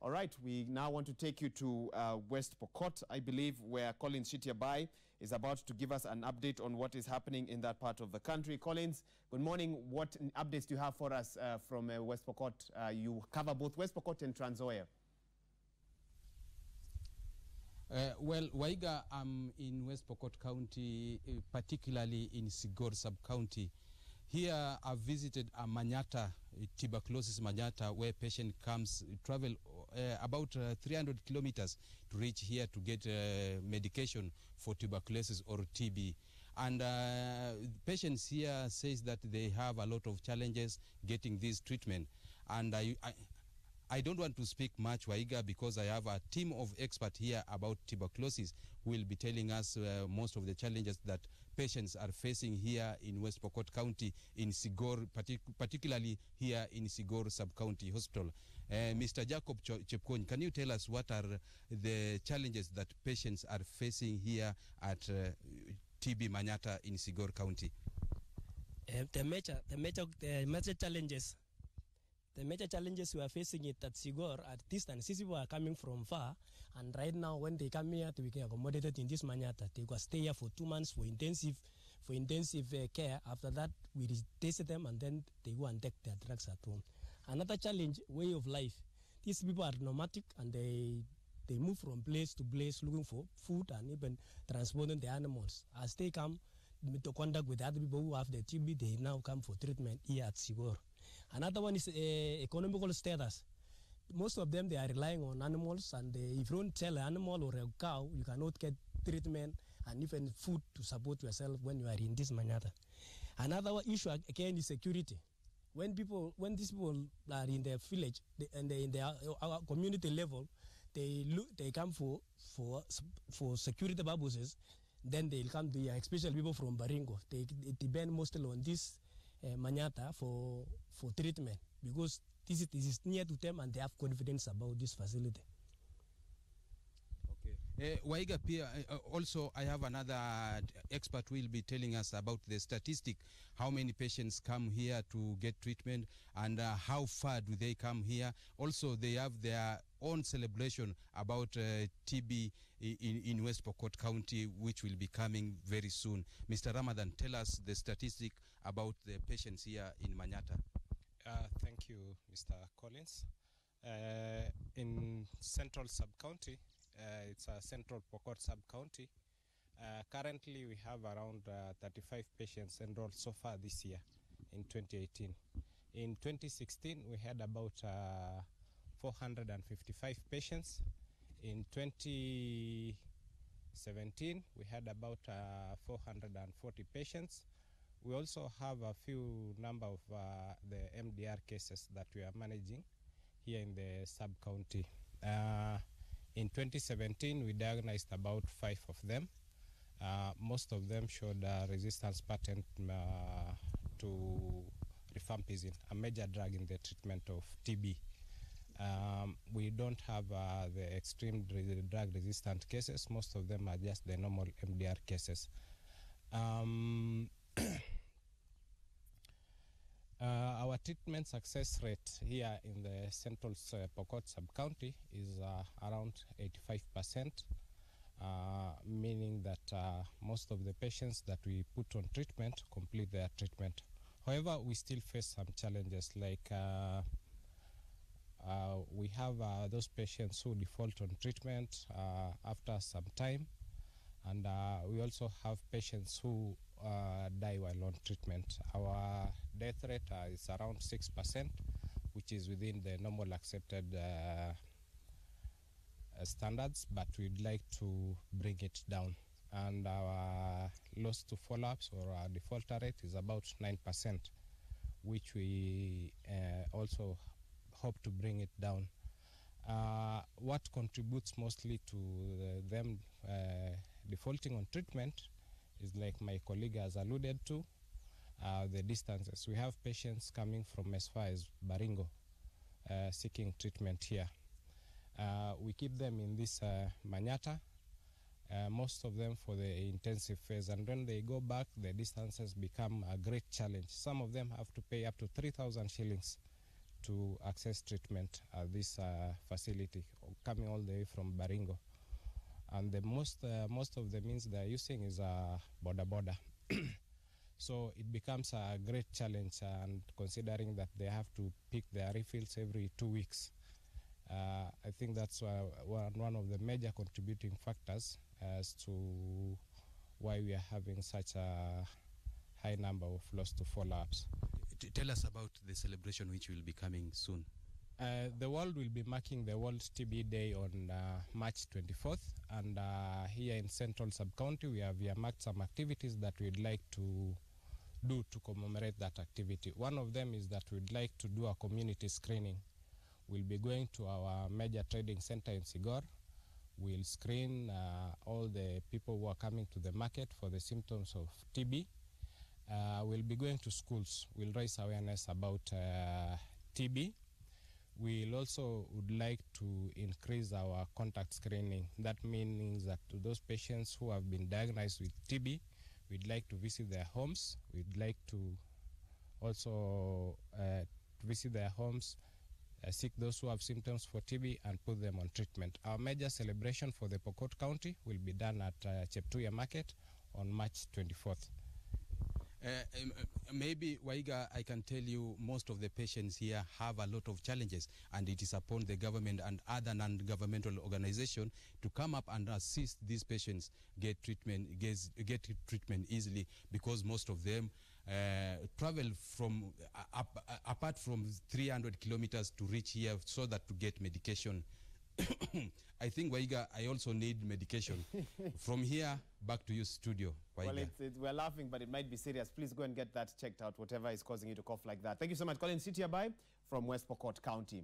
All right, we now want to take you to West Pokot, I believe, where Collins Shitiabai is about to give us an update on what is happening in that part of the country. Collins, good morning. What updates do you have for us from West Pokot? You cover both West Pokot and Trans Nzoia. Well, Waiga, I'm in West Pokot County, particularly in Sigor sub-county. Here I've visited Manyata, tuberculosis Manyata, where patient comes, travel about 300 kilometers to reach here to get medication for tuberculosis or TB. And patients here says that they have a lot of challenges getting this treatment. And I don't want to speak much, Waiga, because I have a team of experts here about tuberculosis who will be telling us most of the challenges that patients are facing here in West Pokot County, in Sigor, particularly here in Sigor Sub-County Hospital. Mr. Jacob Chepkony, can you tell us what are the challenges that patients are facing here at TB Manyata in Sigor County? The major challenges we are facing it at Sigor at distance. These people are coming from far, and right now when they come here to be accommodated in this Manyata, they go stay here for 2 months for intensive care. After that, we test them and then they go and take their drugs at home. Another challenge, way of life. These people are nomadic and they move from place to place looking for food and even transporting the animals. As they come to contact with other people who have the TB, they now come for treatment here at Sigor. Another one is economical status. Most of them, they are relying on animals, and if you don't sell an animal or a cow, you cannot get treatment and even food to support yourself when you are in this Manyata. Another issue again is security. When these people are in their village and in their community level, they come for security purposes. Then they'll come to here, especially people from Baringo. They depend mostly on this Manyata for treatment because this is near to them and they have confidence about this facility. Okay. Waiga Pia, also I have another expert who will be telling us about the statistic, how many patients come here to get treatment and how far do they come here. Also they have their own celebration about TB in West Pokot County, which will be coming very soon. Mr. Ramadan, tell us the statistic about the patients here in Manyata. Thank you, Mr. Collins. In Central Sub-County, it's a Central Pokot Sub-County. Currently, we have around 35 patients enrolled so far this year in 2018. In 2016, we had about 455 patients. In 2017, we had about 440 patients. We also have a few number of the MDR cases that we are managing here in the sub-county. In 2017, we diagnosed about 5 of them. Most of them showed resistance pattern to rifampicin, a major drug in the treatment of TB. We don't have the extreme drug resistant cases. Most of them are just the normal MDR cases. Our treatment success rate here in the Central Pokot Sub-County is around 85%, meaning that most of the patients that we put on treatment complete their treatment. However, we still face some challenges like we have those patients who default on treatment after some time, and we also have patients who die while on treatment. Our death rate is around 6%, which is within the normal accepted standards, but we'd like to bring it down. And our loss to follow-ups or our defaulter rate is about 9%, which we also hope to bring it down. What contributes mostly to them defaulting on treatment is, like my colleague has alluded to, the distances. We have patients coming from as far as Baringo seeking treatment here. We keep them in this Manyata, most of them for the intensive phase, and when they go back, the distances become a great challenge. Some of them have to pay up to 3,000 shillings to access treatment at this facility, coming all the way from Baringo. And the most of the means they're using is boda. So it becomes a great challenge, and considering that they have to pick their refills every 2 weeks, I think that's one of the major contributing factors as to why we are having such a high number of lost to follow-ups. Tell us about the celebration which will be coming soon. The world will be marking the World TB Day on March 24th, and here in Central Sub-County we have earmarked some activities that we'd like to do to commemorate that activity. One of them is that we'd like to do a community screening. We'll be going to our major trading center in Sigor. We'll screen all the people who are coming to the market for the symptoms of TB. We'll be going to schools. We'll raise awareness about TB. We'll also would like to increase our contact screening. That means that to those patients who have been diagnosed with TB, we'd like to visit their homes. We'd like to also visit their homes, seek those who have symptoms for TB, and put them on treatment. Our major celebration for the Pokot County will be done at Cheptuya Market on March 24th. Maybe, Waiga, I can tell you most of the patients here have a lot of challenges, and it is upon the government and other non-governmental organizations to come up and assist these patients get treatment easily, because most of them travel from apart from 300 kilometers to reach here so that to get medication. I think, Waiga, I also need medication. From here, back to your studio, Waiga. Well, we're laughing, but it might be serious. Please go and get that checked out, whatever is causing you to cough like that. Thank you so much. Collins Sitiabai from West Pokot County.